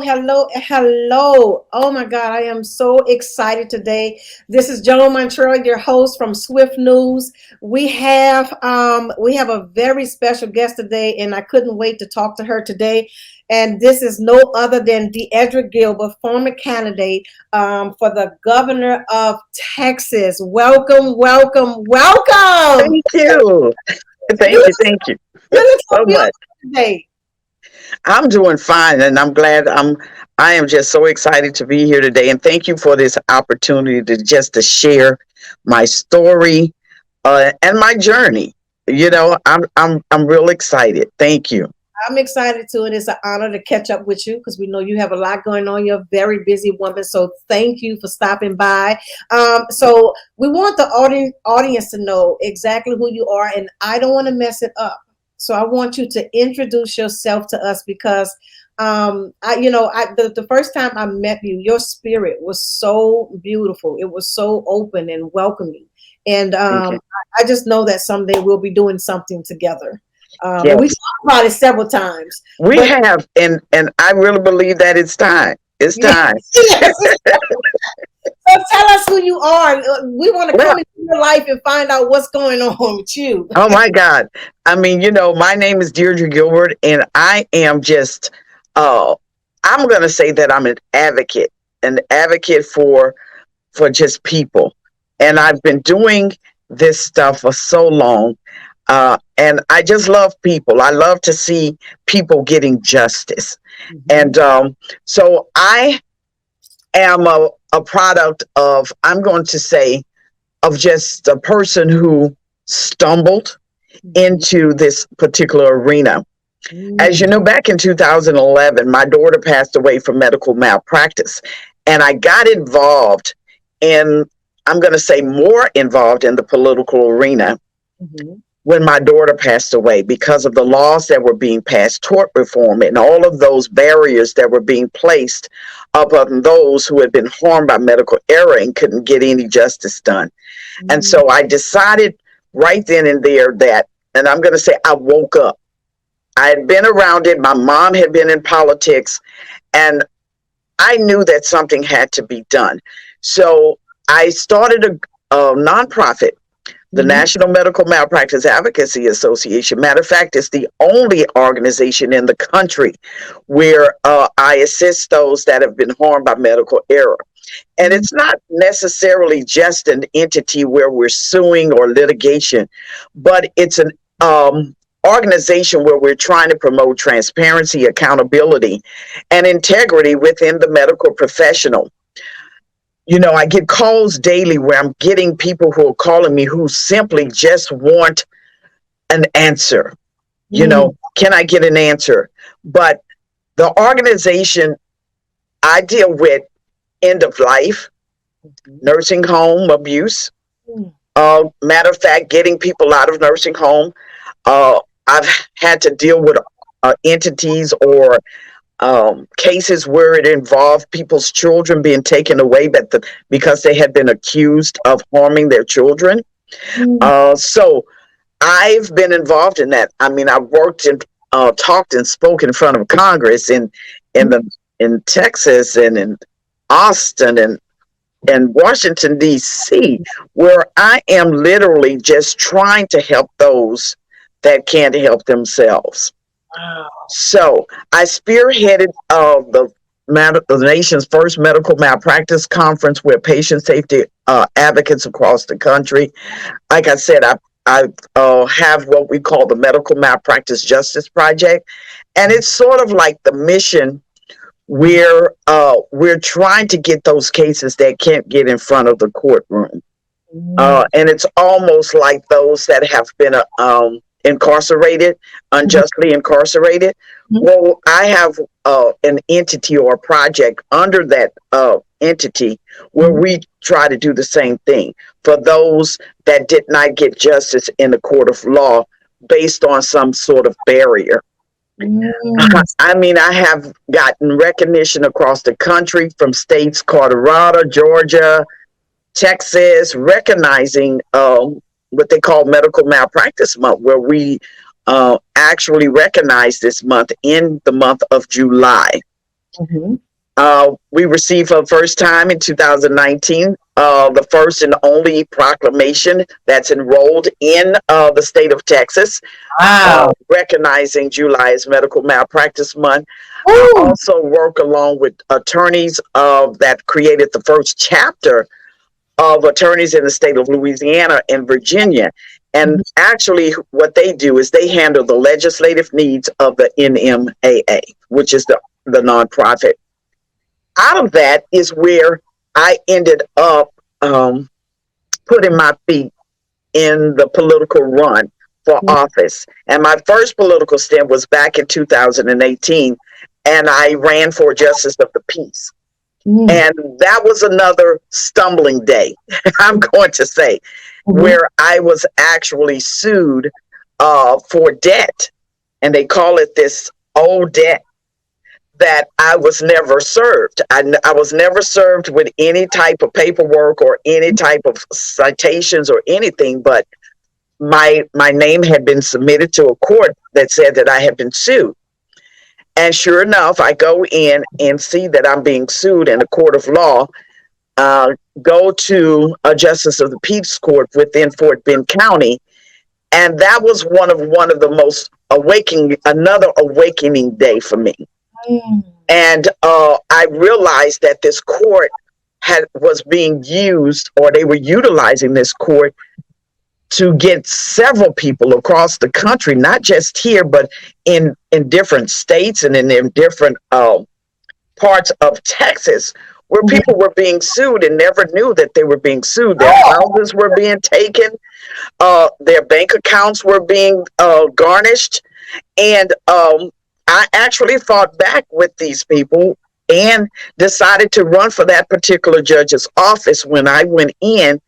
hello. Oh my God, I am so excited today. This is Joan Montreal, your host from Swift News. We have a very special guest today, and I couldn't wait to talk to her today. And this is no other than Deirdre Gilbert, former candidate for the governor of Texas. Welcome, welcome, welcome. Thank you. You, Thank you you look so so much. beautiful today. I'm doing fine and I'm glad I am just so excited to be here today and thank you for this opportunity to share my story and my journey. I'm real excited. Thank you. I'm excited too, and it's an honor to catch up with you because we know you have a lot going on. You're a very busy woman, so thank you for stopping by. So we want the audience to know exactly who you are, and I don't want to mess it up. So I want you to introduce yourself to us because, the first time I met you, your spirit was so beautiful. It was so open and welcoming, and Thank you. I just know that someday we'll be doing something together. And we Yes. talked about it several times. We But have and I really believe that it's time. It's time. yes, so tell us who you are. We want to Well, come into your life and find out what's going on with you. oh my God. I mean, my name is Deirdre Gilbert, and I am just, uh, I'm going to say that I'm an advocate for just people. And I've been doing this stuff for so long. And I just love people. I love to see people getting justice. Mhm. And so I am a product of, I'm going to say, of just a person who stumbled Mhm. into this particular arena. As you Mm. know, back in 2011, my daughter passed away from medical malpractice, and I got involved in, I'm going to say, more involved in the political arena Mhm. when my daughter passed away because of the laws that were being passed, tort reform, and all of those barriers that were being placed upon those who had been harmed by medical error and couldn't get any justice done. And Mm. so I decided right then and there that, and I'm going to say, I woke up. I had been around it. My mom had been in politics, and I knew that something had to be done. So I started a nonprofit, the Mhm. National Medical Malpractice Advocacy Association. Matter of fact, it's the only organization in the country where I assist those that have been harmed by medical error. And Mm. it's not necessarily just an entity where we're suing or litigation, but it's an organization where we're trying to promote transparency, accountability, and integrity within the medical professional. I get calls daily where I'm getting people who are calling me who simply just want an answer. Mm. Can I get an answer? But the organization I deal with, end of life, Mhm. nursing home abuse. Mm. Matter of fact, getting people out of nursing home. I've had to deal with entities or cases where it involved people's children being taken away, because they had been accused of harming their children. Mm. So I've been involved in that. I mean, I've worked and talked and spoke in front of Congress in the in Texas and in Austin and Washington D.C., where I am literally just trying to help those that can't help themselves. Wow. So I spearheaded the nation's first medical malpractice conference where patient safety advocates across the country. Like I said, I have what we call the Medical Malpractice Justice Project, and it's sort of like the mission where we're trying to get those cases that can't get in front of the courtroom. Mm. And it's almost like those that have been incarcerated, Mhm. unjustly incarcerated. Well, I have an entity or a project under that entity where Mhm. we try to do the same thing for those that did not get justice in the court of law based on some sort of barrier. Mm. I mean, I have gotten recognition across the country from states, Colorado, Georgia, Texas, recognizing what they call Medical Malpractice Month, where we actually recognize this month in the month of July. Mm-hmm. We received for the first time in 2019 the first and only proclamation that's enrolled in the state of Texas, Wow. recognizing July as Medical Malpractice Month. I Woo. also work along with attorneys that created the first chapter of attorneys in the state of Louisiana and Virginia. And actually, what they do is they handle the legislative needs of the NMAA, which is the nonprofit. Out of that is where I ended up putting my feet in the political run for office. And my first political stint was back in 2018, and I ran for Justice of the Peace. Mm-hmm. And that was another stumbling day, I'm going to say, where I was actually sued for debt. And they call it this old debt that I was never served. I was never served with any type of paperwork or any type of citations or anything, but my name had been submitted to a court that said that I had been sued. And sure enough, I go in and see that I'm being sued in a court of law, go to a Justice of the Peace Court within Fort Bend County. And that was one of the most another awakening day for me. And I realized that this court was being used, or they were utilizing this court to get several people across the country, not just here, but in different states and in different parts of Texas, where people were being sued and never knew that they were being sued. Their houses were being taken, their bank accounts were being garnished, and I actually fought back with these people and decided to run for that particular judge's office when I went in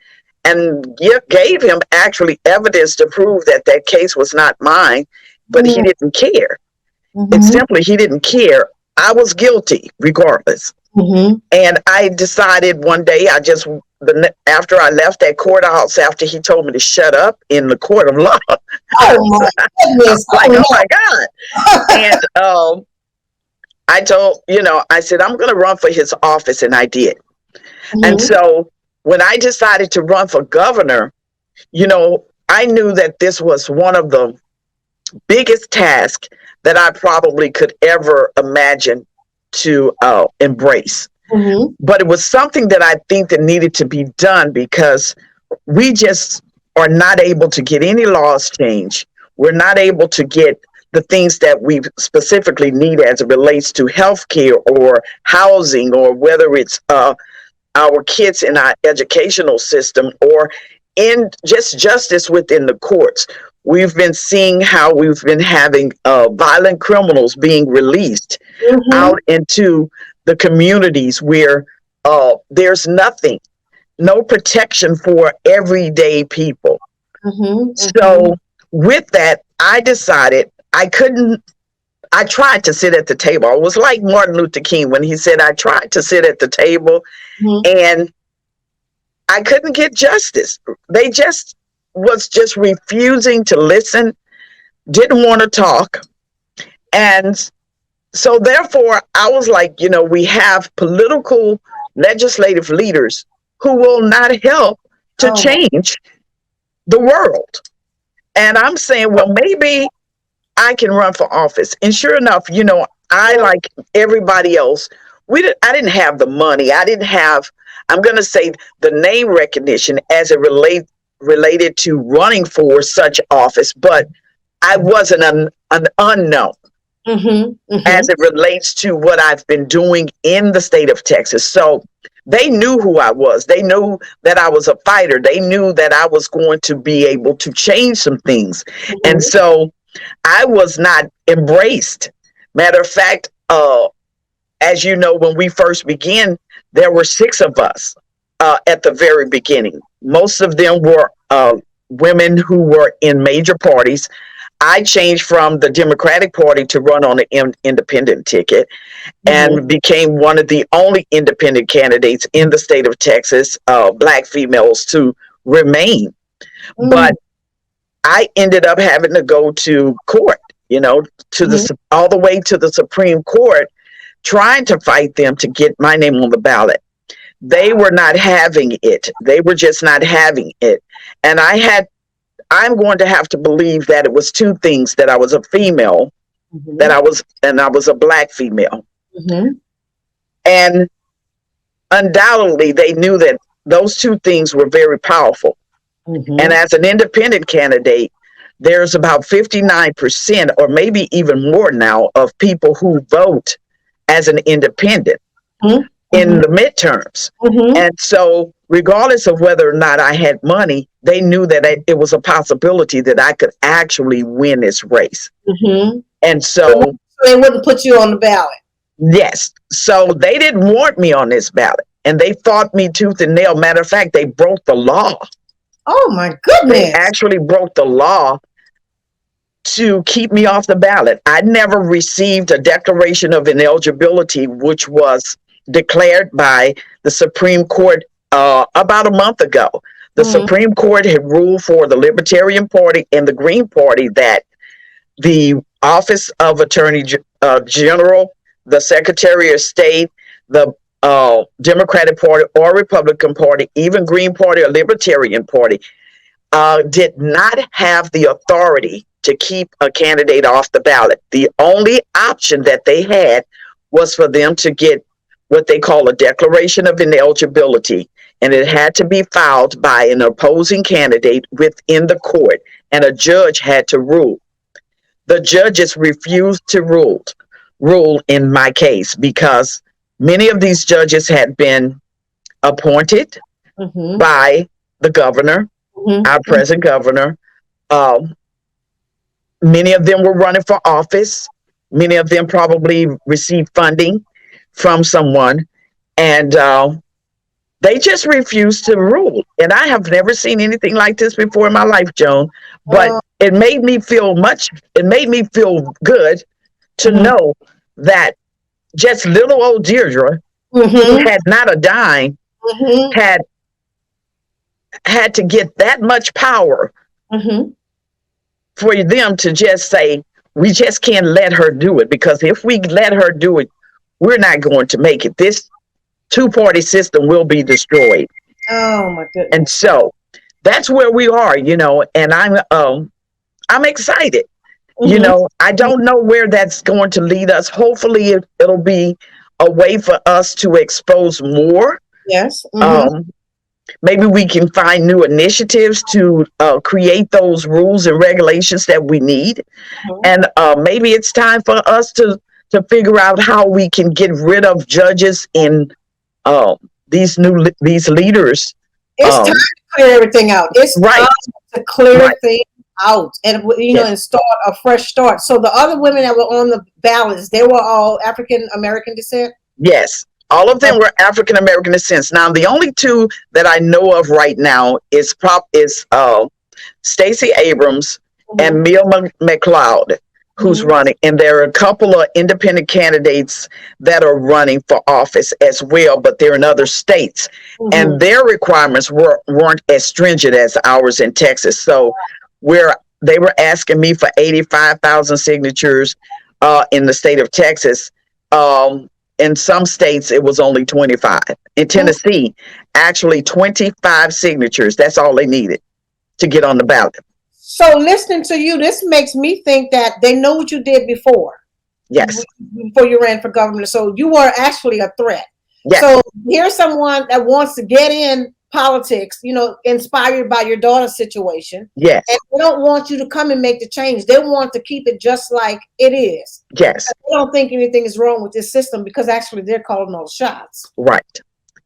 and gave him actually evidence to prove that that case was not mine, but he didn't care. It's simply he didn't care. I was guilty regardless. And I decided one day, after I left that courthouse, after he told me to shut up in the court of law, I was like, oh my God. And I said, I'm going to run for his office. And I did. And so when I decided to run for governor, I knew that this was one of the biggest tasks that I probably could ever imagine to embrace. But it was something that I think that needed to be done because we just are not able to get any laws changed. We're not able to get the things that we specifically need as it relates to healthcare or housing, or whether it's our kids in our educational system or in just justice within the courts. We've been seeing how we've been having violent criminals being released out into the communities where there's no protection for everyday people. So with that, I decided I tried to sit at the table. I was like Martin Luther King when he said, I tried to sit at the table and I couldn't get justice. They was refusing to listen, didn't want to talk. And so therefore I was like, we have political legislative leaders who will not help to change the world. And I'm saying, well, maybe I can run for office. And sure enough, I, like everybody else, I didn't have the money. I didn't have, I'm going to say, the name recognition as it related to running for such office, but I wasn't an unknown as it relates to what I've been doing in the state of Texas. So they knew who I was. They knew that I was a fighter. They knew that I was going to be able to change some things. And so I was not embraced. Matter of fact, as you know, when we first began, there were 6 of us at the very beginning. Most of them were women who were in major parties. I changed from the Democratic Party to run on an independent ticket and became one of the only independent candidates in the state of Texas, Black females, to remain. But I ended up having to go to court, all the way to the Supreme Court trying to fight them to get my name on the ballot. They were not having it. They were just not having it. And I'm going to have to believe that it was two things: that I was a female, Mm-hmm. I was a black female. Mm-hmm. And undoubtedly they knew that those two things were very powerful. And Mm-hmm. as an independent candidate, there's about 59% or maybe even more now of people who vote as an independent in Mm-hmm. the midterms. Mm-hmm. And so, regardless of whether or not I had money, they knew that it was a possibility that I could actually win this race. Mm-hmm. And so, They wouldn't put you on the ballot. yes, so they didn't want me on this ballot. And they fought me tooth and nail. Matter of fact, they broke the law. Oh my They goodness. actually broke the law to keep me off the ballot. I never received a declaration of ineligibility, which was declared by the Supreme Court about a month ago. The Mm-hmm. Supreme Court had ruled for the Libertarian Party and the Green Party that the Office of Attorney General, the Secretary of State, the Democratic Party or Republican Party, even Green Party or Libertarian Party, did not have the authority to keep a candidate off the ballot. The only option that they had was for them to get what they call a declaration of ineligibility, and it had to be filed by an opposing candidate within the court, and a judge had to rule. The judges refused to rule in my case because many of these judges had been appointed Mm-hmm. by the governor, Mm-hmm. our present governor. Many of them were running for office. Many of them probably received funding from someone, and they just refused to rule. And I have never seen anything like this before in my life, Joan. But it made me feel good to Mm-hmm. know that just little old Deirdre, who Mm-hmm. had not a dime, Mm-hmm. had to get that much power Mm-hmm. for them to just say, we just can't let her do it, because if we let her do it, we're not going to make it. This two-party system will be destroyed. Oh my goodness. And so that's where we are, and I'm excited. Mm-hmm. I don't know where that's going to lead us. Hopefully it'll be a way for us to expose more. Yes. Mm-hmm. Maybe we can find new initiatives to create those rules and regulations that we need. Mm-hmm. And maybe it's time for us to figure out how we can get rid of judges and these leaders. It's time to clear everything out. It's Right. time to clear Right. things out, and Yes. and start a fresh start. So the other women that were on the ballots, they were all African American descent. Yes. All of them were African American descent. Now, the only two that I know of right now is Stacey Abrams and Mia McLeod, who's running. And there are a couple of independent candidates that are running for office as well, but they're in other states. Mm-hmm. And their requirements weren't as stringent as ours in Texas. So they were asking me for 85,000 signatures in the state of Texas. In some states, it was only 25. In Tennessee, actually 25 signatures. That's all they needed to get on the ballot. So listening to you, this makes me think that they know what you did before. Yes. Before you ran for governor. So you were actually a threat. Yes. So here's someone that wants to get in politics, inspired by your daughter's situation. Yes. And they don't want you to come and make the change. They want to keep it just like it is. Yes. They don't think anything is wrong with this system because actually they're calling all the shots. Right.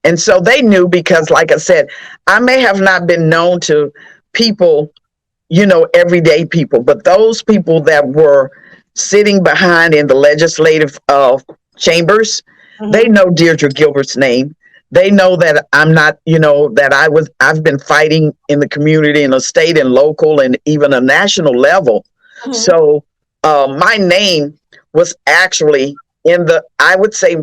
And so they knew because, like I said, I may have not been known to people, everyday people, but those people that were sitting behind in the legislative chambers, they know Deirdre Gilbert's name. They know that I'm not, that I've been fighting in the community, in a state and local and even a national level. Mm-hmm. So my name was actually I would say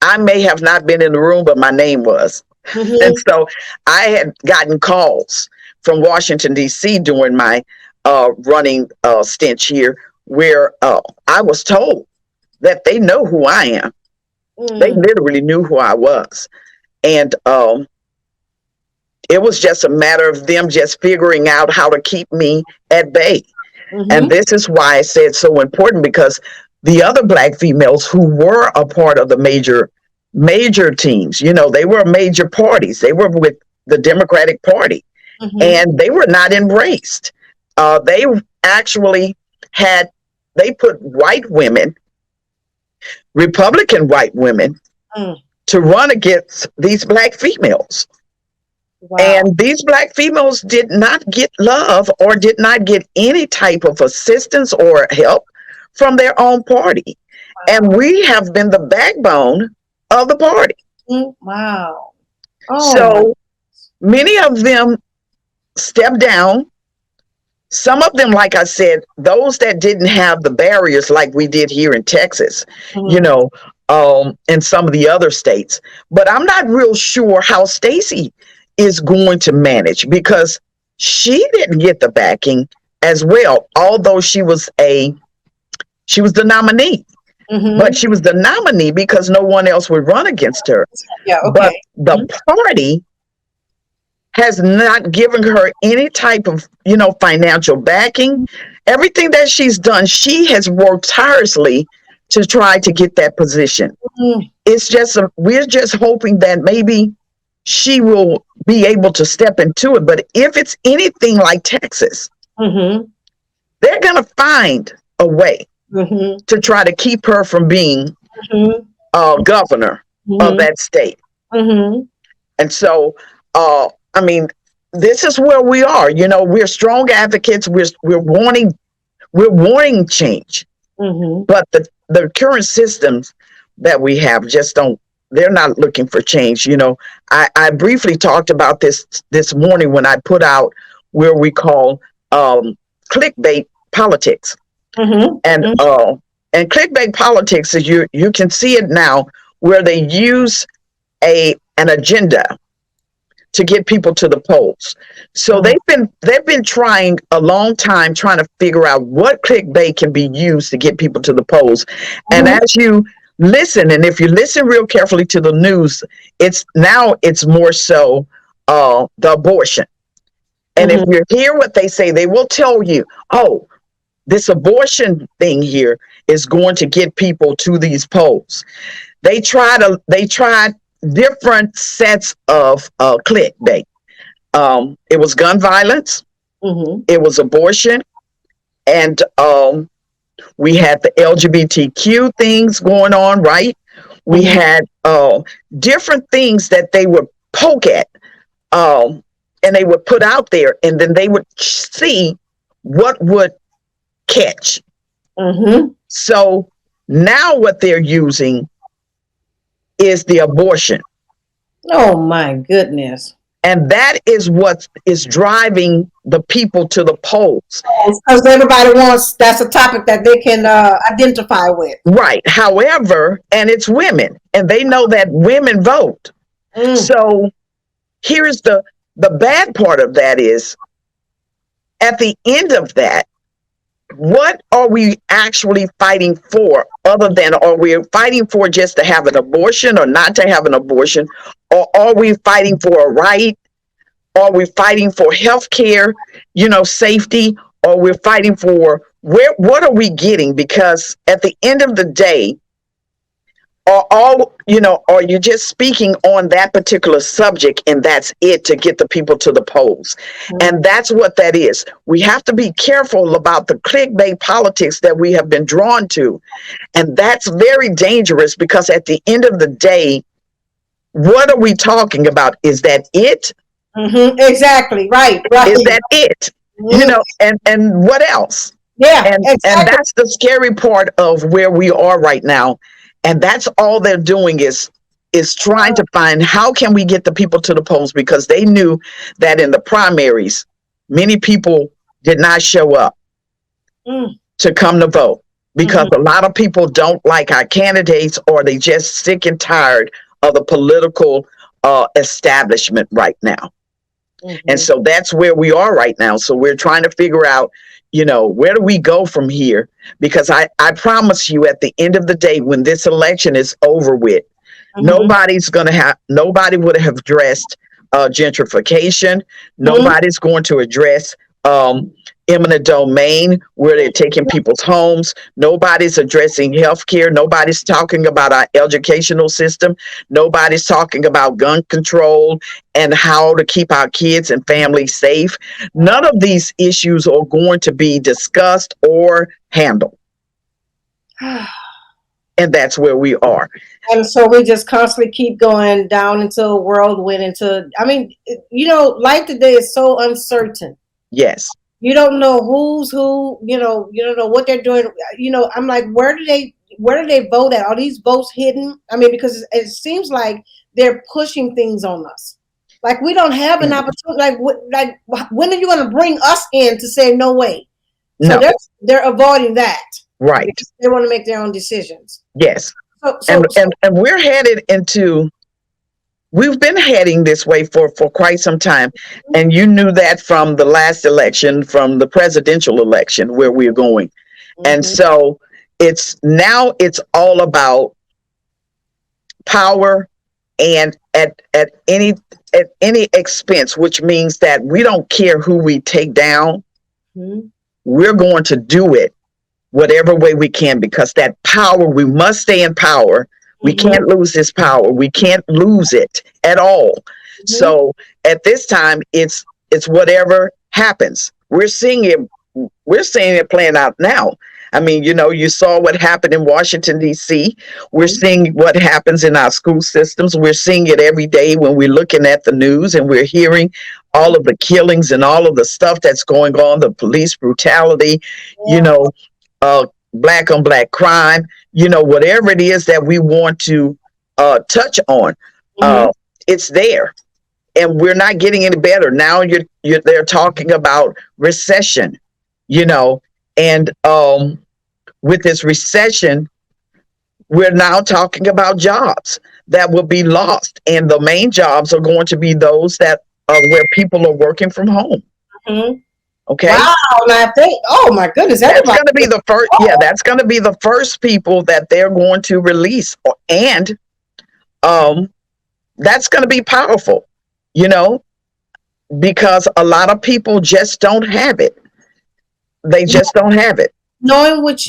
I may have not been in the room, but my name was. Mm-hmm. And so I had gotten calls from Washington, D.C. during my running stint here where I was told that they know who I am. They Mm. literally knew who I was. And it was just a matter of them just figuring out how to keep me at bay. And Mm-hmm. this is why I say it's so important, because the other Black females who were a part of the major teams, they were major parties. They were with the Democratic Party, Mm-hmm. and they were not embraced. They actually they put white women, Republican white women, Mm. to run against these Black females. Wow. And these Black females did not get love or did not get any type of assistance or help from their own party. And Wow. we have been the backbone of the party. Mm. Wow. Oh my. So many of them stepped down. Some of them, like I said, those that didn't have the barriers like we did here in Texas, you Mm-hmm. know, and some of the other states. But I'm not real sure how Stacey is going to manage, because she didn't get the backing as well, although she was the nominee. But Mm-hmm. she was the nominee because no one else would run against her. Yeah. But Okay. the Mm-hmm. party has not given her any type of, financial backing. Everything that she's done, she has worked tirelessly to try to get that position. It's just, we're just hoping that maybe she will be able to step into it. But if it's anything like Texas, Mm-hmm. they're going to find a way Mm-hmm. to try to keep her from being Mm-hmm. governor of Mm-hmm. that state. Mm-hmm. And so, I mean, this is where we are. We're strong advocates. We're wanting change, Mm-hmm. but the current systems that we have just don't. They're not looking for change. I briefly talked about this morning when I put out where we call clickbait politics, Mm-hmm. and clickbait politics is you can see it now where they use an agenda to get people to the polls. So they've been trying a long time trying to figure out what clickbait can be used to get people to the polls. And Mm-hmm. as you listen, and if you listen real carefully to the news, it's more so the abortion. And if Mm-hmm. you hear what they say, they will tell you, oh, this abortion thing here is going to get people to these polls. They tried different sets of clickbait. It was gun violence, Mm-hmm. it was abortion, and we had the LGBTQ things going on, right? We Mm-hmm. had different things that they would poke at, and they would put out there, and then they would see what would catch. Mm-hmm. So now what they're using is the abortion. Oh my goodness. And that is what is driving the people to the polls. Because everybody wants, that's a topic that they can identify with. Right. However, and it's women, and they know that women vote. Mm. So here's the bad part of that is, at the end of that, what are we actually fighting for, other than are we fighting for just to have an abortion or not to have an abortion? Or are we fighting for a right? Are we fighting for health care, safety? Or we're fighting for what are we getting? Because at the end of the day, are you just speaking on that particular subject and that's it to get the people to the polls? Mm-hmm. And that's what that is. We have to be careful about the clickbait politics that we have been drawn to. And that's very dangerous, because at the end of the day, what are we talking about? Is that it? Mm-hmm. Exactly. Right. Is that it? Mm-hmm. And what else? Yeah. And that's the scary part of where we are right now. And that's all they're doing is trying to find how can we get the people to the polls, because they knew that in the primaries, many people did not show up to come to vote, because a lot of people don't like our candidates, or they just sick and tired of the political establishment right now. And so that's where we are right now. So we're trying to figure out, where do we go from here? Because I promise you, at the end of the day, when this election is over with, nobody would have addressed gentrification. Nobody's going to address eminent domain, where they're taking people's homes. Nobody's addressing healthcare. Nobody's talking about our educational system. Nobody's talking about gun control and how to keep our kids and families safe. None of these issues are going to be discussed or handled. And that's where we are. And so we just constantly keep going down into a whirlwind, life today is so uncertain. Yes. You don't know who's who, you don't know what they're doing. I'm like, where do they vote at? Are these votes hidden? Because it seems like they're pushing things on us. Like, we don't have an opportunity. Like when are you going to bring us in to say no way? So No. they're avoiding that. Right. They want to make their own decisions. Yes. So and we're headed into, we've been heading this way for quite some time. And you knew that from the last election, from the presidential election, where we're going. And so it's all about power, and at any expense, which means that we don't care who we take down. We're going to do it whatever way we can, because that power, we must stay in power. We can't lose this power. We can't lose it at all. So at this time, it's whatever happens. We're seeing it playing out now. You saw what happened in Washington, D.C. We're seeing what happens in our school systems. We're seeing it every day when we're looking at the news, and we're hearing all of the killings and all of the stuff that's going on, the police brutality, black on black crime, whatever it is that we want to touch on, it's there. And we're not getting any better. Now they're talking about recession, and with this recession, we're now talking about jobs that will be lost. And the main jobs are going to be those that are where people are working from home. Okay. Wow. And I think, oh my goodness, that's going to be the first. Yeah, that's going to be the first people that they're going to release, and that's going to be powerful, because a lot of people just don't have it. They just don't have it. Knowing what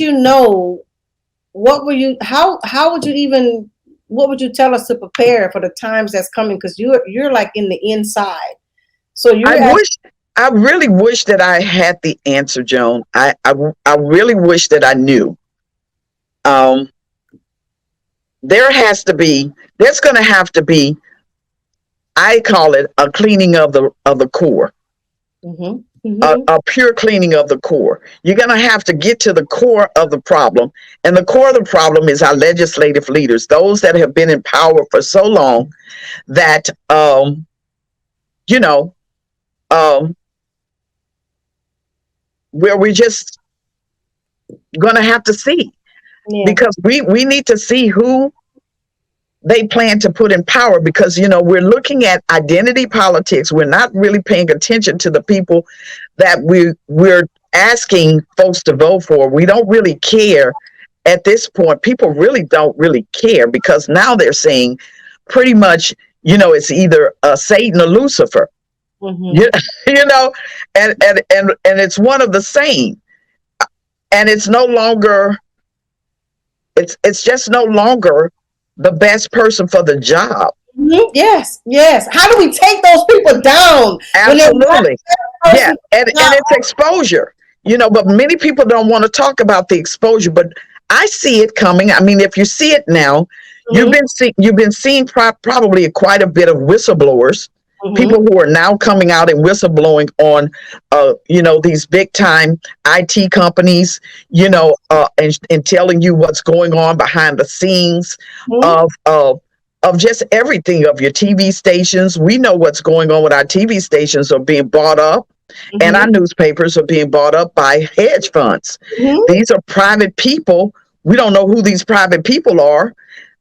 what would you? How would you even? What would you tell us to prepare for the times that's coming? Because you're like in the inside, so I really wish that I had the answer, Joan. I really wish that I knew. There's going to have to be, I call it a cleaning of the core, a pure cleaning of the core. You're going to have to get to the core of the problem. And the core of the problem is our legislative leaders, those that have been in power for so long that, where we're just going to have to see, because we need to see who they plan to put in power, because, we're looking at identity politics. We're not really paying attention to the people that we're asking folks to vote for. We don't really care at this point. People really don't really care, because now they're saying pretty much, it's either Satan or Lucifer. And it's one of the same, and it's no longer, it's just no longer the best person for the job. Yes. How do we take those people down? Absolutely. Yeah, and it's exposure, but many people don't want to talk about the exposure, but I see it coming. If you see it now, you've been seeing probably quite a bit of whistleblowers. People who are now coming out and whistleblowing on, these big time IT companies, and telling you what's going on behind the scenes of just everything, of your TV stations. We know what's going on with our TV stations are being bought up, and our newspapers are being bought up by hedge funds. These are private people. We don't know who these private people are,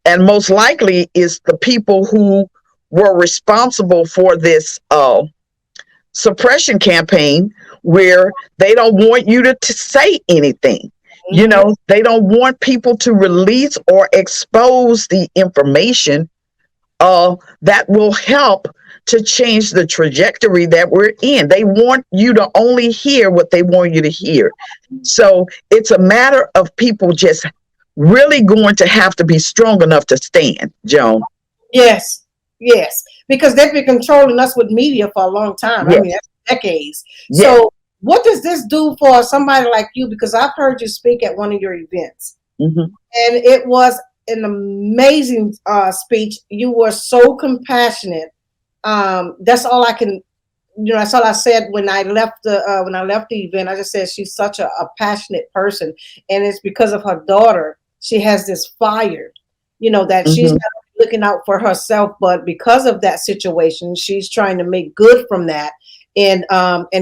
and most likely is the people who were responsible for this suppression campaign where they don't want you to say anything. You Mhm. know, they don't want people to release or expose the information that will help to change the trajectory that we're in. They want you to only hear what they want you to hear. So it's a matter of people just really going to have to be strong enough to stand, Joan. Yes, yes, because they've been controlling us with media for a long time. I Yes, mean, that's decades. yes. So, what does this do for somebody like you? Because I've heard you speak at one of your events, Hmm. and it was an amazing speech. You were so compassionate. That's all I can, that's all I said when I left the event. I just said she's such a passionate person, and it's because of her daughter. She has this fire, that she's Hmm. not looking out for herself, but because of that situation, she's trying to make good from that. And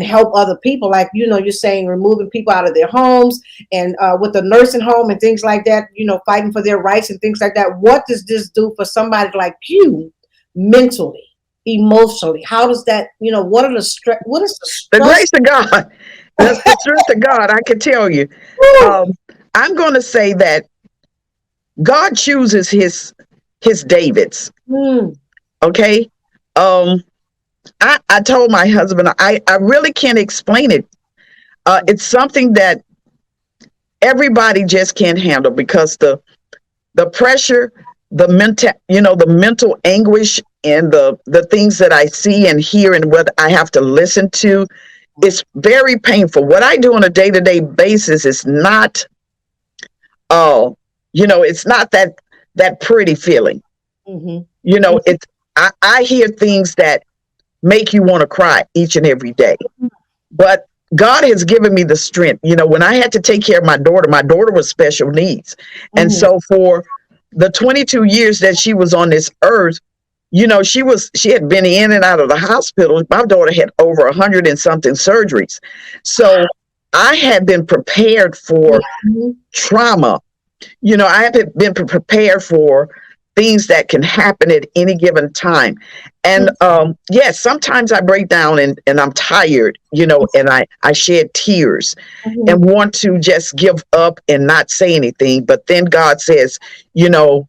help other people, like you're saying, removing people out of their homes, and with the nursing home and things like that, fighting for their rights and things like that. What does this do for somebody like you mentally, emotionally? How does that, what is the The stress? grace of God, that's the strength of God. I can tell you. Woo! Um, I'm going to say that God chooses his Davids. Mm, Okay. Um, I told my husband I really can't explain it. It's something that everybody just can't handle because the pressure, the mental anguish, and the things that I see and hear and what I have to listen to, it's very painful. What I do on a day-to-day basis is not, uh, it's not that pretty feeling. mhm, It's I hear things that make you want to cry each and every day. But God has given me the strength. When I had to take care of my daughter was special needs. And mhm, so for the 22 years that she was on this earth, she had been in and out of the hospital. My daughter had over 100 and something surgeries. So I had been prepared for mhm, trauma. I have been prepared for things that can happen at any given time. And yes, sometimes I break down and I'm tired, and I shed tears mhm. and want to just give up and not say anything. But then God says, you know,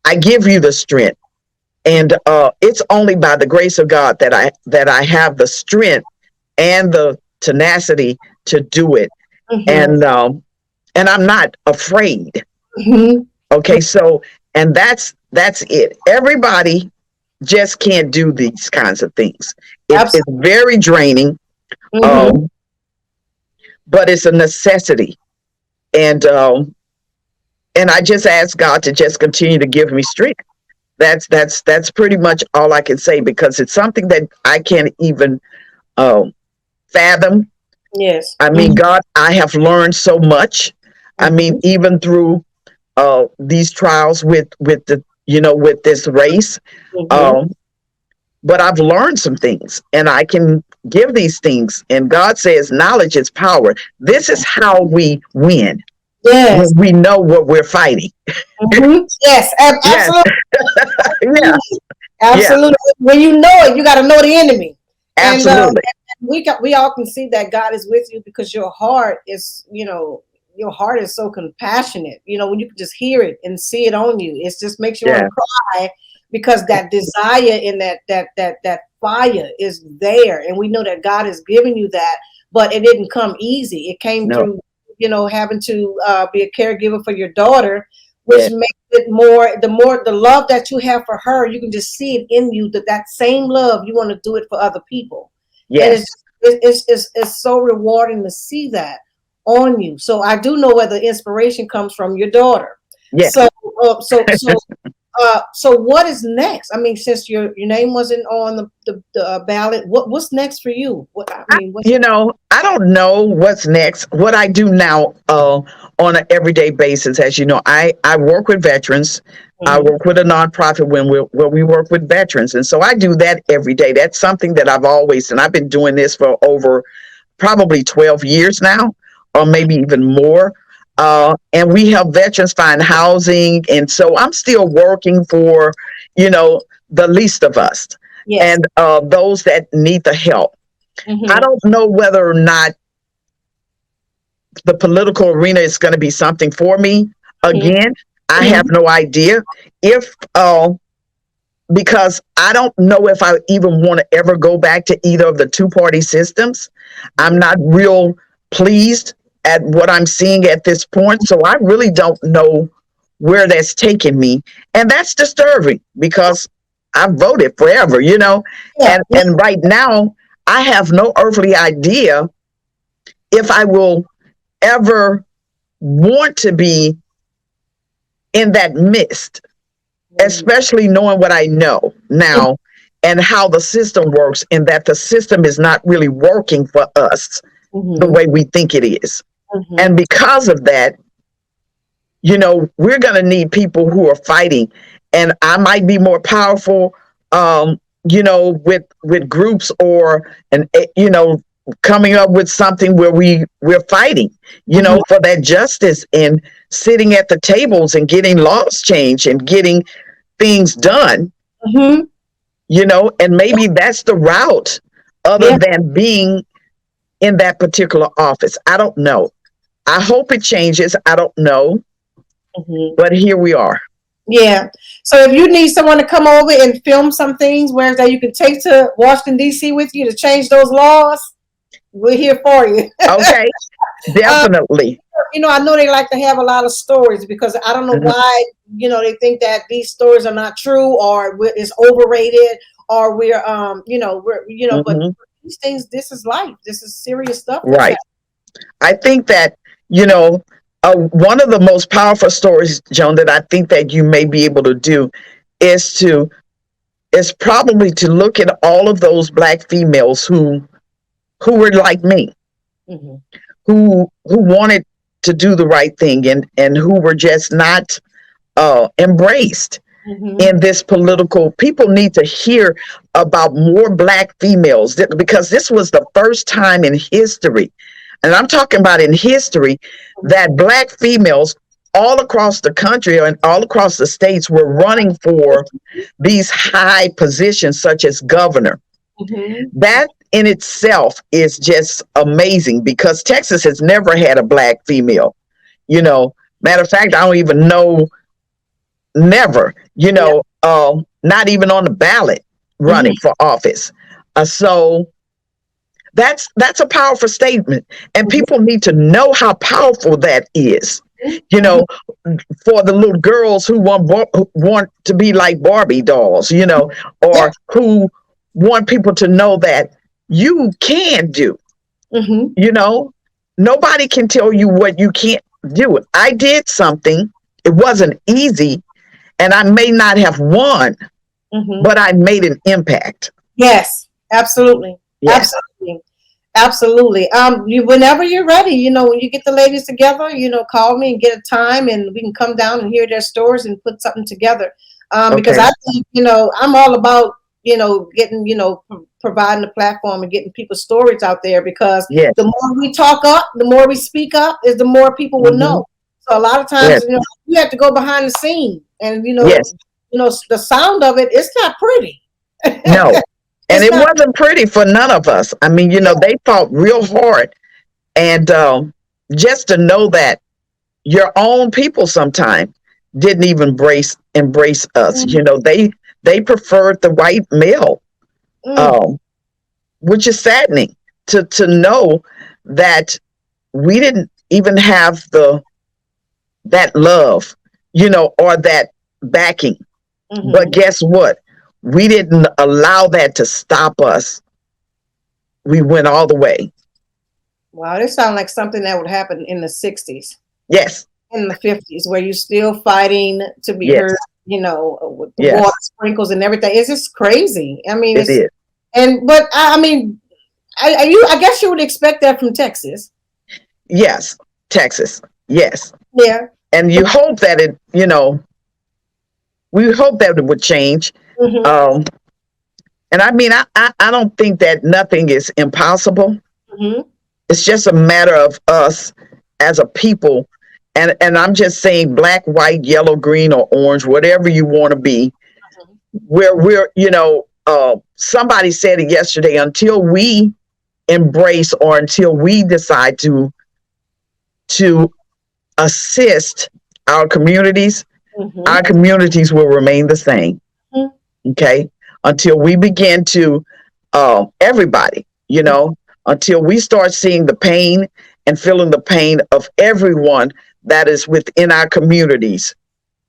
I give you the strength. And it's only by the grace of God that I have the strength and the tenacity to do it. Mhm, And I'm not afraid. mhm, Okay, so and that's it. Everybody just can't do these kinds of things. It's absolutely. very draining, Mhm. um, but it's a necessity. And I just ask God to just continue to give me strength. That's pretty much all I can say because it's something that I can't even um, fathom. Yes. I mean, Mhm, God, I have learned so much. I mean, mhm, even through these trials with this race. mhm. Um, but I've learned some things and I can give these things. And God says knowledge is power. This is how we win when Yes. we know what we're fighting. Mhm. Yes. Yes. Absolutely. Yeah. Yeah. Absolutely. When you know it, you got to know the enemy. And Absolutely. we all can see that God is with you because your heart is so compassionate. When you can just hear it and see it on you, it just makes you want to Yeah. cry because that desire and that fire is there, and we know that God has given you that, but it didn't come easy. It came No. through having to be a caregiver for your daughter, which Yeah. makes it more the love that you have for her. You can just see it in you, that same love you want to do it for other people, and Yes. it's so rewarding to see that on you. So I do know where the inspiration comes from your daughter. Yes. So uh, so so so what is next? I mean, since your name wasn't on the ballot, what's next for you? What I mean, what's I don't know what's next. What I do now on an everyday basis, as you know, I work with veterans. I Mhm. work with a nonprofit where we work with veterans. And so I do that every day. That's something that and I've been doing this for over probably 12 years now, or maybe even more. And we help veterans find housing. And so I'm still working for, the least of us Yes. and those that need the help. I don't know whether or not the political arena is going to be something for me again. I have no idea if, because I don't know if I even want to ever go back to either of the two-party systems. I'm not real pleased at what I'm seeing at this point. So I really don't know where that's taken me. And that's disturbing because I've voted forever, you know, and right now I have no earthly idea if I will ever want to be in that midst, especially knowing what I know now and how the system works, and that the system is not really working for us the way we think it is. And because of that, you know, we're going to need people who are fighting. And I might be more powerful, you know, with groups or, and you know, coming up with something where we're fighting, you know, for that justice and sitting at the tables and getting laws changed and getting things done, you know, and maybe that's the route other than being in that particular office. I don't know. I hope it changes. I don't know. But here we are. Yeah. So if you need someone to come over and film some things where that you can take to Washington D.C. with you to change those laws, we're here for you. Okay. Definitely. You know, I know they like to have a lot of stories because I don't know why, you know, they think that these stories are not true or it's overrated or we're, you know, but these things, this is life. This is serious stuff. Right. I think that, you know, one of the most powerful stories, Joan, that I think that you may be able to do is probably to look at all of those Black females who were like me, who wanted to do the right thing and who were just not embraced in this political. People need to hear about more Black females because this was the first time in history, and I'm talking about in history, that Black females all across the country and all across the states were running for these high positions such as governor. That in itself is just amazing because Texas has never had a Black female. You know, matter of fact, I don't even know, never, you know, not even on the ballot running for office. So that's a powerful statement, and people need to know how powerful that is. You know, for the little girls who want to be like Barbie dolls, you know, or who want people to know that you can do. You know, nobody can tell you what you can't do. I did something. It wasn't easy, and I may not have won, but I made an impact. Yes, absolutely. Yes. Absolutely. Whenever you're ready, you know, when you get the ladies together, you know, call me and get a time and we can come down and hear their stories and put something together. Because I think, you know, I'm all about, you know, getting, you know, providing a platform and getting people's stories out there because the more we talk up, the more we speak up is the more people will know. So a lot of times, you know, you have to go behind the scene and, you know, the sound of it, it's not pretty. No. And it wasn't pretty for none of us. I mean, you know, they fought real hard. And just to know that your own people sometimes didn't even embrace us. You know, they preferred the white male, which is saddening to know that we didn't even have that love, you know, or that backing. But guess what? We didn't allow that to stop us. We went all the way. Wow, this sounds like something that would happen in the 60s. Yes. In the 50s, where you're still fighting to be heard, you know, with the water sprinkles and everything. It's just crazy. I mean, it is. But I mean, I guess you would expect that from Texas. Yes, Texas. Yes. Yeah. And you hope that it, you know, we hope that it would change. And I mean, I don't think that nothing is impossible. It's just a matter of us as a people. And I'm just saying Black, white, yellow, green, or orange, whatever you want to be, where we're, you know, somebody said it yesterday, until we embrace or until we decide to assist our communities, our communities will remain the same. Okay, until we begin to everybody, until we start seeing the pain and feeling the pain of everyone that is within our communities.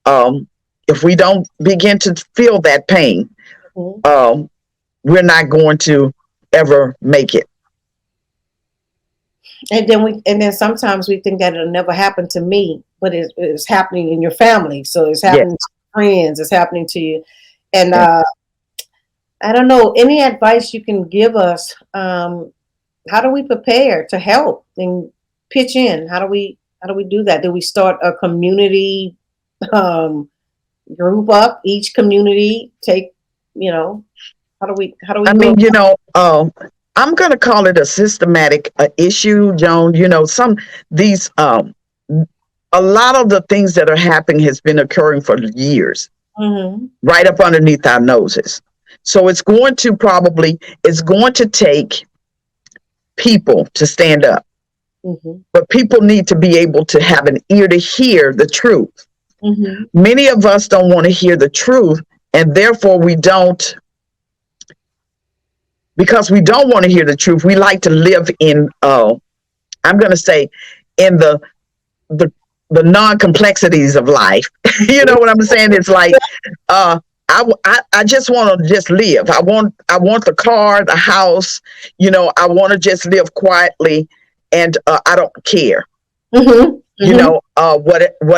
If we don't begin to feel that pain, we're not going to ever make it. And then sometimes we think that it'll never happen to me, but it's happening in your family. So it's happening to friends, it's happening to you. And I don't know, any advice you can give us? How do we prepare to help and pitch in? How do we do that? Do we start a community group up? Each community take, how do we I mean, I'm going to call it a systematic issue, Joan. A lot of the things that are happening has been occurring for years, right up underneath our noses. So it's going to take people to stand up. But people need to be able to have an ear to hear the truth. Many of us don't want to hear the truth, and therefore because we don't want to hear the truth, we like to live in, I'm going to say, in the non-complexities of life. You know what I'm saying? It's like, I just want to just live. I want the car, the house, I want to just live quietly, and I don't care. What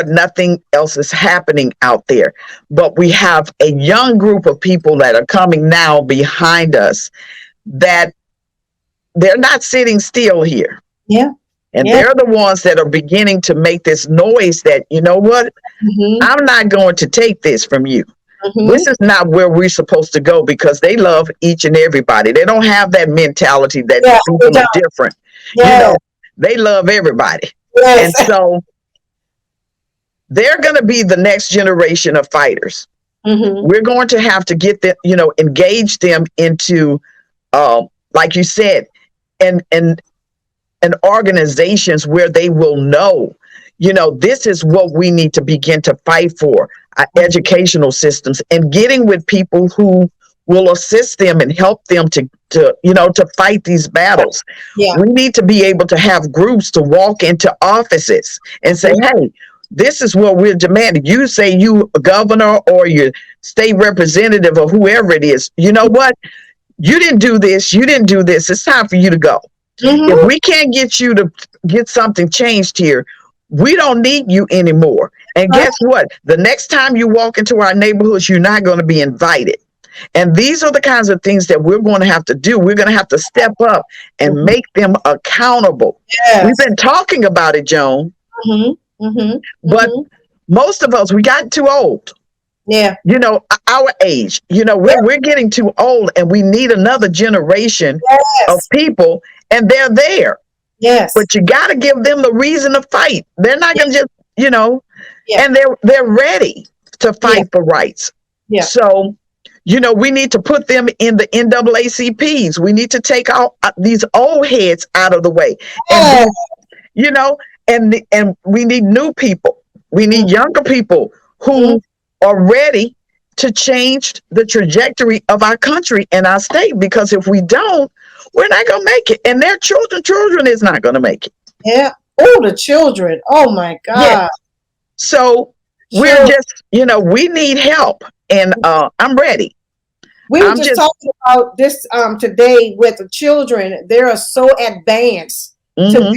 nothing else is happening out there. But we have a young group of people that are coming now behind us that they're not sitting still here. And they're the ones that are beginning to make this noise that, you know what, I'm not going to take this from you. This is not where we're supposed to go, because they love each and everybody. They don't have that mentality that people are different. They love everybody. And so they're going to be the next generation of fighters. We're going to have to get them, engage them into, like you said, and organizations where they will know, this is what we need to begin to fight for, our educational systems, and getting with people who will assist them and help them to fight these battles. We need to be able to have groups to walk into offices and say, hey, this is what we're demanding. You say you a governor or your state representative or whoever it is, you know what? You didn't do this. You didn't do this. It's time for you to go. If we can't get you to get something changed here, we don't need you anymore. And guess what? The next time you walk into our neighborhoods, you're not going to be invited. And these are the kinds of things that we're going to have to do. We're going to have to step up and make them accountable. We've been talking about it, Joan. But most of us, we got too old. Our age, we're getting too old, and we need another generation of people, and they're there. But you got to give them the reason to fight. They're not going to just, and they're ready to fight for rights. So, we need to put them in the NAACPs. We need to take out these old heads out of the way. And, and we need new people. We need younger people who are ready to change the trajectory of our country and our state, because if we don't, we're not going to make it. And their children is not going to make it. The children. Oh my God. So we're just, we need help, and I'm ready. We were just talking about this today with the children. They are so advanced to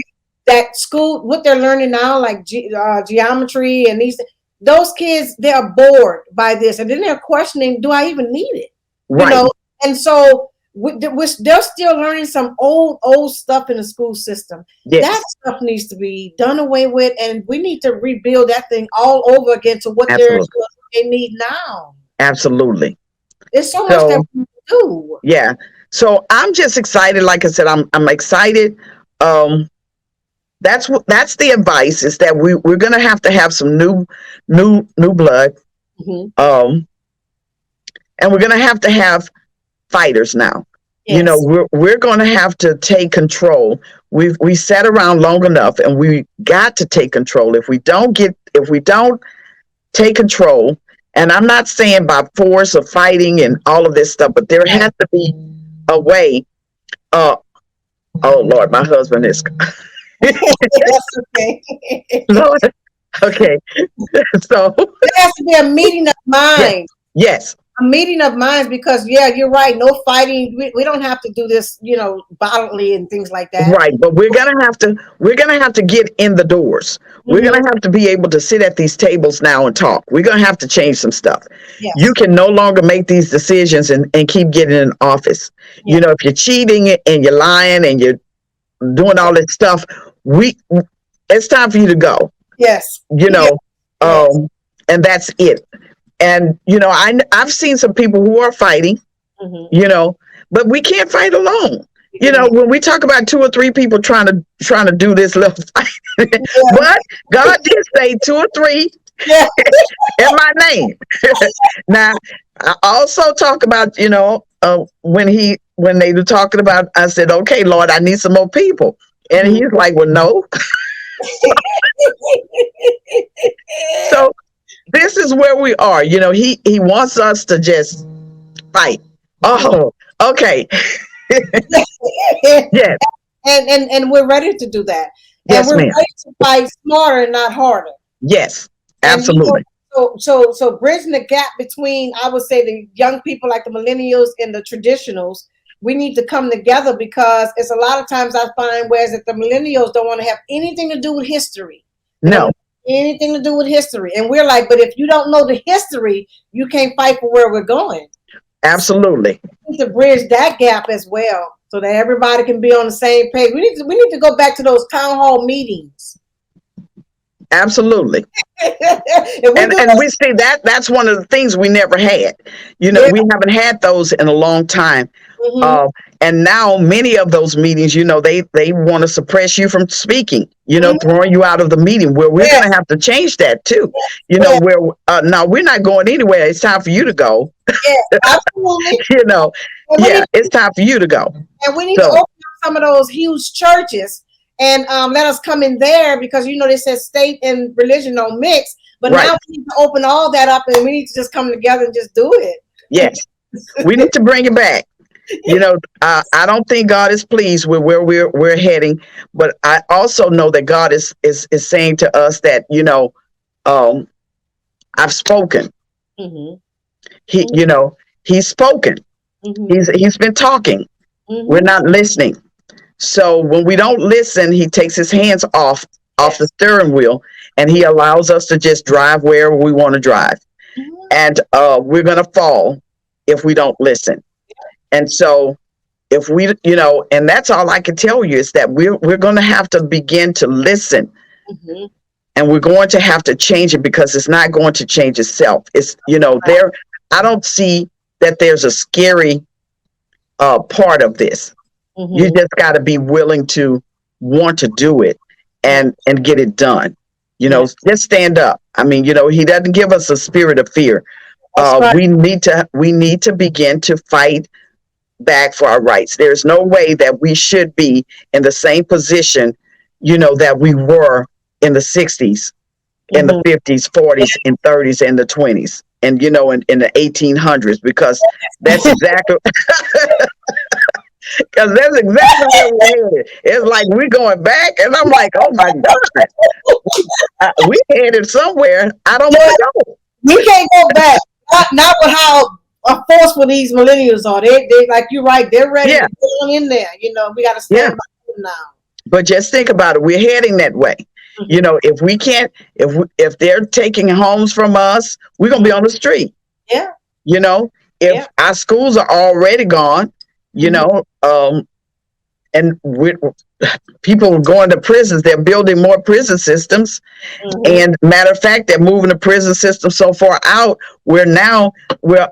that school, what they're learning now, like geometry and those kids, they are bored by this, and then they're questioning, do I even need it? And so they're still learning some old stuff in the school system. That stuff needs to be done away with, and we need to rebuild that thing all over again to what they need now. Absolutely. There's so much that we do. So I'm just excited. Like I said, I'm excited. That's the advice, is that we're going to have some new blood. And we're going to have fighters now. You know, Yes. we're going to have to take control. We sat around long enough, and we got to take control. If we don't take control, and I'm not saying by force or fighting and all of this stuff, but there has to be a way. Uh, oh Lord, my husband is That's okay. Lord. Okay, so There has to be a meeting of yes, minds. yes, A meeting of minds, because yeah, you're right. No fighting. We don't have to do this, violently and things like that. right. But we're gonna have to get in the doors. We're Hmm. gonna have to be able to sit at these tables now and talk. We're gonna have to change some stuff. You Yes. can no longer make these decisions and keep getting in office. You Yes. know, if you're cheating and you're lying and you're doing all this stuff, we it's time for you to go. Yes. You Yes. know, Yes. and that's it. And I've seen some people who are fighting, Hmm. you know, but we can't fight alone. You You know, can't. when we talk about two or three people trying to do this little fight, Yeah. but God did say two or three Yeah. in my name. Now, I also talk about, when they were talking about, I said, okay, Lord, I need some more people. And Mhm. he's like, well, no. So this is where we are. You know, he wants us to just fight. Oh, okay. Yes, And we're ready to do that, and yes, we're ma'am. ready to fight smarter, not harder. Yes, And absolutely. so bridging the gap between, I would say, the young people like the millennials and the traditionals, we need to come together, because it's a lot of times I find whereas that the millennials don't want to have anything to do with history. They don't No, want anything to do with history, and we're like, but if you don't know the history, you can't fight for where we're going. So absolutely. we need to bridge that gap as well, so that everybody can be on the same page. We need to go back to those town hall meetings. Absolutely. If we And do and that, we see that's one of the things we never had. You know, yeah. we haven't had those in a long time. Hmm. Uh, and now many of those meetings, they want to suppress you from speaking, Hmm. throwing you out of the meeting, where we're going Yes. to have to change that too. Yes. Where now we're not going anywhere. It's time for you to go. Yes. Absolutely. you know, And we yeah, need it's time for you to go. and we need to open So, up some of those huge churches, and let us come in there, because they said state and religion don't mix. But right. now we need to open all that up, and we need to just come together and just do it. Yes. We need to bring it back. I don't think God is pleased with where we're heading, but I also know that God is saying to us that, um, I've spoken. Hmm. He, you know, he's spoken. Hmm. He's been talking. We're Hmm. not listening. So when we don't listen, he takes his hands off the Yes. steering wheel, and he allows us to just drive wherever we want to drive. Hmm. And we're gonna fall if we don't listen. And so if we, and that's all I can tell you, is that we're going to have to begin to listen, Hmm. and we're going to have to change it, because it's not going to change itself. It's, I don't see that there's a scary part of this. You Hmm. just got to be willing to want to do it Yeah. and get it done. Yeah. Just stand up. I mean, he doesn't give us a spirit of fear. That's right. We need to begin to fight back for our rights. There's no way that we should be in the same position, that we were in the 60s, in the Hmm. 50s, 40s, and 30s, and the 20s, and, in the 1800s, because that's exactly, where we're headed. It's like we're going back, and I'm like, oh my God, we headed somewhere I don't Yeah. want to go. We can't go back. Not with how forceful these millennials are. They like, you're right. They're ready Yeah, to go on in there. We got to yeah. stand by them now. But just think about it. We're heading that way. Hmm. If we can't, if they're taking homes from us, we're gonna be on the street. Yeah. You know, Yeah. if our schools are already gone, you Hmm. know, and people are going to prisons. They're building more prison systems, Hmm. and matter of fact, they're moving the prison system so far out where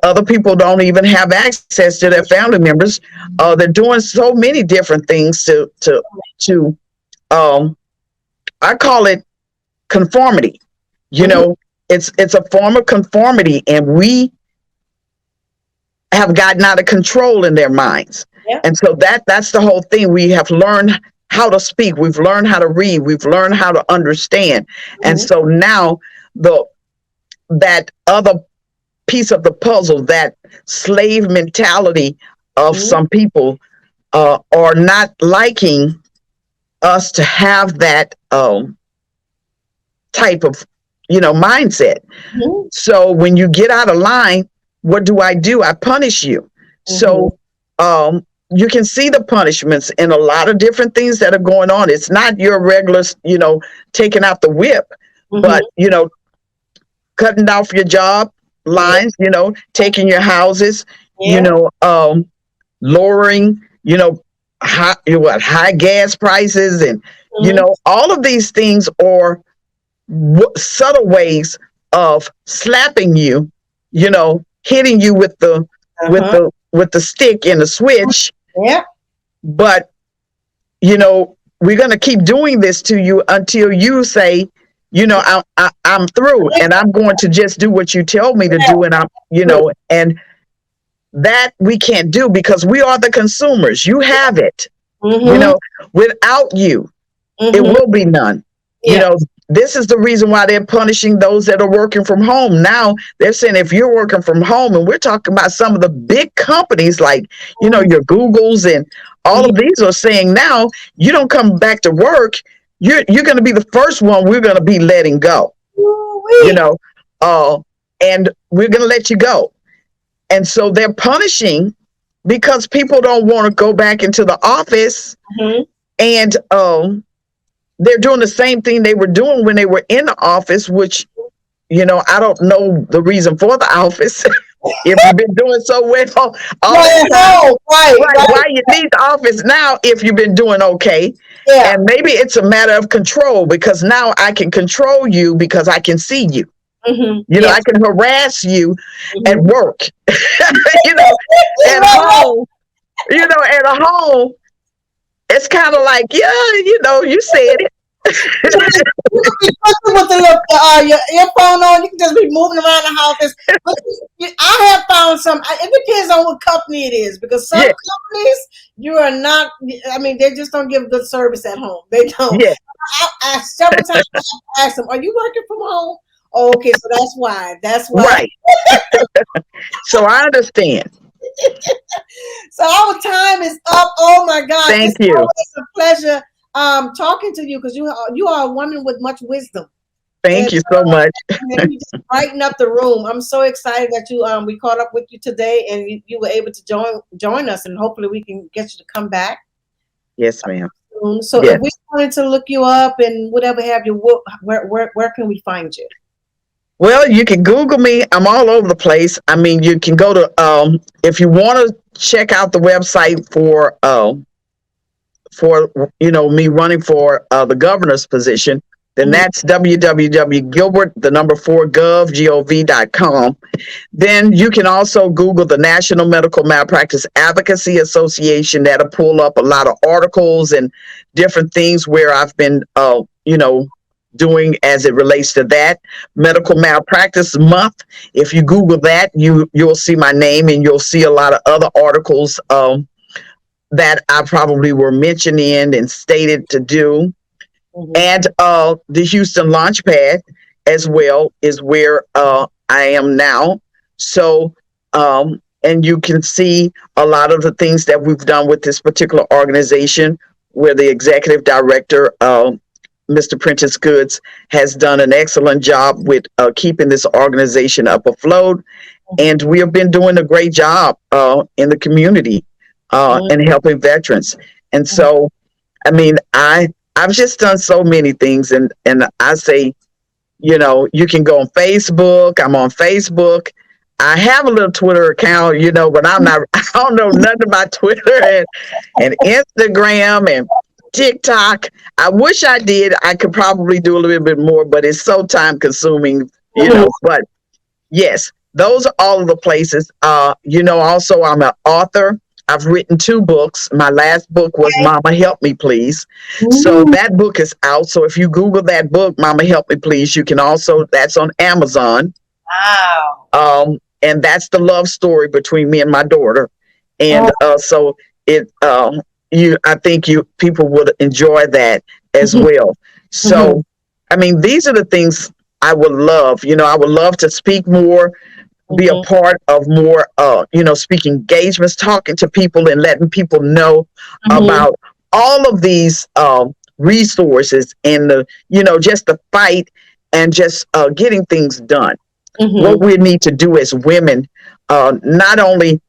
other people don't even have access to their family members. They're doing so many different things to um, I call it conformity. You Hmm. know, it's a form of conformity, and we have gotten out of control in their minds. Yeah. And so that's the whole thing. We have learned how to speak. We've learned how to read. We've learned how to understand. And Mhm. so now that other piece of the puzzle, that slave mentality of Mhm. some people are not liking us to have that type of mindset. Mhm. So when you get out of line, what do? I punish you. Mhm. So you can see the punishments in a lot of different things that are going on. It's not your regular, taking out the whip, but Mhm. cutting off your job Yeah. lines, taking your houses, you Yeah. know, um, lowering, high gas prices, and Mhm. all of these things are subtle ways of slapping you, hitting you with the Uh-huh. stick and the switch. Yeah. But we're going to keep doing this to you until you say, I'm through, and I'm going to just do what you tell me to do, and and that we can't do because we are the consumers. You have it, you Mhm. know, without you, it Mhm. will be none. You Yeah. know, this is the reason why they're punishing those that are working from home. Now they're saying if you're working from home, and we're talking about some of the big companies like, Mhm. your Googles and all Yeah. of these are saying now you don't come back to work, you're going to be the first one we're going to be letting go. You Ooh-wee. know, and we're going to let you go. And so they're punishing because people don't want to go back into the office, Mhm. and they're doing the same thing they were doing when they were in the office, which, I don't know the reason for the office. If you've been doing so well all Right this at time, home. Right. right? Right. Why you need the office now if you've been doing okay? Yeah. And maybe it's a matter of control because now I can control you because I can see you. Mhm. I Yes. can harass you at Mhm. work. you know, at Right. Right. home, at home, it's kind of like, yeah, you said it. You can be fucking with the little, your earphone on. You can just be moving around the house. But I have found some. It depends on what company it is because some Yeah, companies you are not. I mean, they just don't give good service at home. They don't. yeah, I several times I asked them, "Are you working from home?" Oh, okay, so that's why. That's why. right. So I understand. So our time is up. Oh my God, Thank it's you. always a pleasure talking to you because you are a woman with much wisdom. And Thank you so much. you just brighten up the room. I'm so excited that we caught up with you today and you were able to join us, and hopefully we can get you to come back Yes, ma'am. soon. So if Yes. we wanted to look you up and whatever have you, where can we find you? Well, you can Google me. I'm all over the place. I mean, you can go to if you want to check out the website for me running for the governor's position, then Mhm. that's www.gilbert the number 4gov.com. Then you can also Google the National Medical Malpractice Advocacy Association. That'll pull up a lot of articles and different things where I've been, doing as it relates to that. Medical Malpractice Month. If you Google that, you'll see my name and you'll see a lot of other articles that I probably were mentioned in and stated to do. Mhm. And the Houston Launchpad as well is where I am now. So, and you can see a lot of the things that we've done with this particular organization, where the executive director, Mr. Prentice Goods, has done an excellent job with keeping this organization up afloat. And we have been doing a great job in the community Mhm. and helping veterans. And so, I mean, I've just done so many things, and I say, you can go on Facebook. I'm on Facebook. I have a little Twitter account, but I'm not. I don't know nothing about Twitter and Instagram and TikTok. I wish I did. I could probably do a little bit more, but it's so time consuming. Mhm. But yes, those are all of the places. Also I'm an author. I've written 2 books. My last book was Mama Help Me Please. So Mhm. that book is out. So if you Google that book, Mama Help Me Please, you can also, that's on Amazon. Wow. And that's the love story between me and my daughter. And Oh, so it I think people would enjoy that as Mhm. well. Mhm. So, I mean, these are the things I would love. I would love to speak more, be a Mhm. part of more, speaking engagements, talking to people and letting people know Mhm. about all of these resources and just the fight and just getting things done. What Mhm. we need to do as women, not only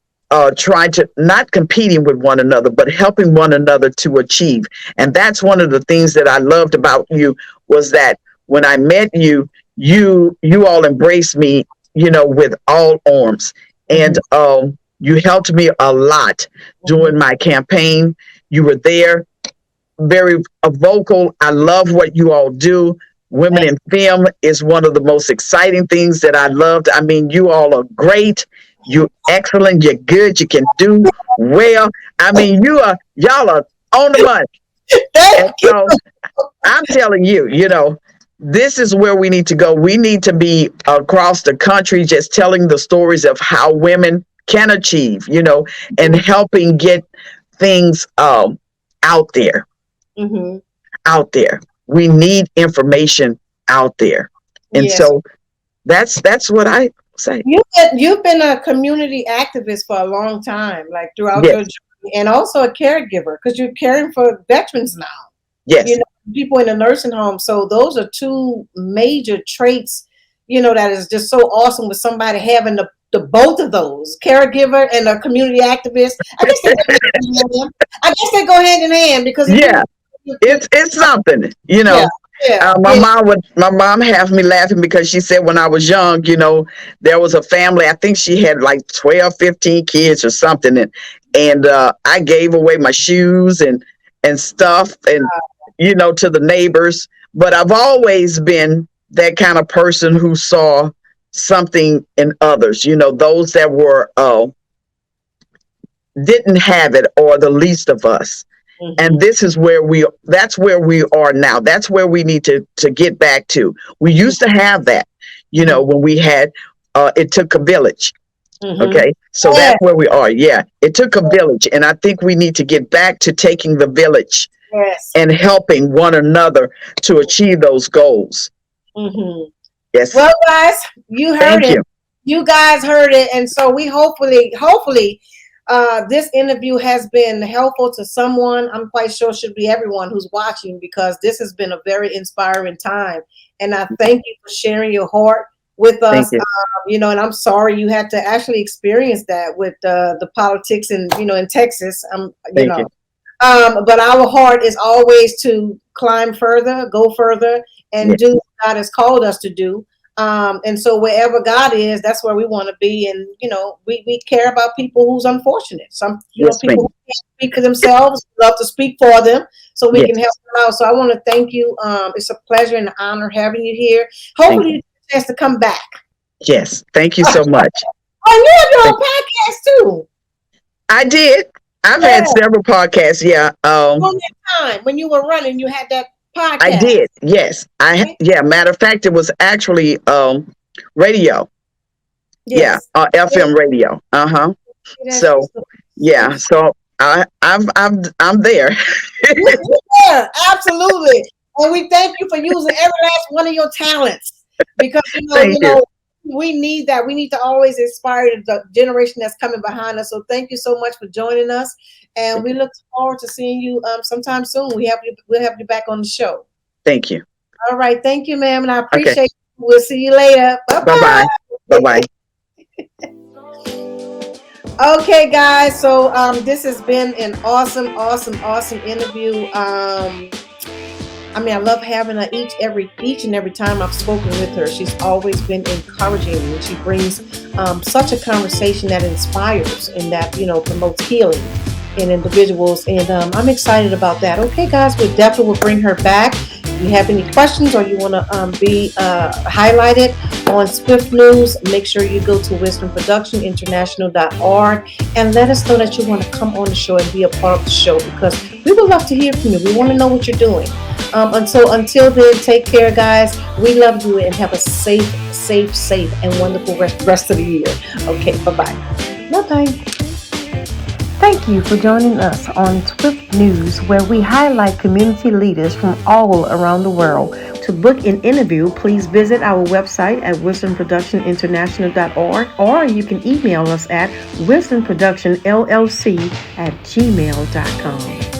trying to not competing with one another, but helping one another to achieve. And that's one of the things that I loved about you was that when I met you, you all embraced me, with all arms, and Mhm. you helped me a lot Mhm. during my campaign. You were there, very vocal. I love what you all do. Women Thank in film is one of the most exciting things that I loved. I mean, you all are great. You're excellent. You're good. You can do well. I mean, y'all are on the money. And you. so I'm telling you, this is where we need to go. We need to be across the country just telling the stories of how women can achieve, and helping get things out there Mhm. out there. We need information out there. And Yes. so that's what I say. You've been a community activist for a long time, like throughout your Yes, journey, and also a caregiver because you're caring for veterans now. You yes. know, people in the nursing home. So those are two major traits. That is just so awesome with somebody having the both of those, caregiver and a community activist. I guess they go hand in hand. I guess they go hand in hand because if Yeah, you it's something, yeah, yeah, My yeah. mom have me laughing because she said when I was young, there was a family, I think she had like 12, 15 kids or something. And I gave away my shoes and stuff and, to the neighbors. But I've always been that kind of person who saw something in others, those that were, didn't have it or the least of us. And Mhm. this is that's where we are now. That's where we need to get back to. We used to have that, Mhm. when we had, it took a village. Mhm. Okay. So Yeah. that's where we are. Yeah. It took a village. And I think we need to get back to taking the village Yes. and helping one another to achieve those goals. Mhm. Yes. Well, guys, you heard Thank it. you. You guys heard it, and so we hopefully, this interview has been helpful to someone. I'm quite sure should be everyone who's watching because this has been a very inspiring time. And I thank you for sharing your heart with us. Thank you. And I'm sorry you had to actually experience that with the politics in Texas. Thank you. But our heart is always to climb further, go further, and Yes. do what God has called us to do. And so wherever God is, that's where we want to be. And we care about people who's unfortunate. Some Yes, people ma'am. who can't speak for themselves, we love to speak for them, so we can Yes. help them out. So I want to thank you. It's a pleasure and an honor having you here. Thank Hopefully, you. you get a chance to come back. Yes. Thank you Oh, so much. you have your Thank- own podcast too. I did. I've had Yeah, several podcasts. Yeah. on that time when you were running, you had that I podcast. did. Yes. Right? Yeah, matter of fact, it was actually radio. Yeah, Yes. FM radio. Uh-huh. That's So, yeah, so I'm there. yeah, absolutely. And we thank you for using every last one of your talents because Thank you. we need that. We need to always inspire the generation that's coming behind us. So thank you so much for joining us, and we look forward to seeing you sometime soon. We'll have you back on the show. Thank you. All right, thank you, ma'am, and I Okay. appreciate you. We'll see you later. Bye Bye-bye. bye. Bye-bye. Okay, guys. So this has been an awesome interview. I love having her each and every time I've spoken with her. She's always been encouraging, and she brings such a conversation that inspires and that promotes healing in individuals. And I'm excited about that. Okay, guys, we definitely will bring her back. If you have any questions or you want to be highlighted on Swift News, make sure you go to wisdomproductioninternational.org and let us know that you want to come on the show and be a part of the show because we would love to hear from you. We want to know what you're doing. Until then, take care, guys. We love you and have a safe and wonderful rest of the year. Okay, bye-bye. Bye-bye. Thank you for joining us on Swift News, where we highlight community leaders from all around the world. To book an interview, please visit our website at wisdomproductioninternational.org, or you can email us at wisdomproductionllc@gmail.com.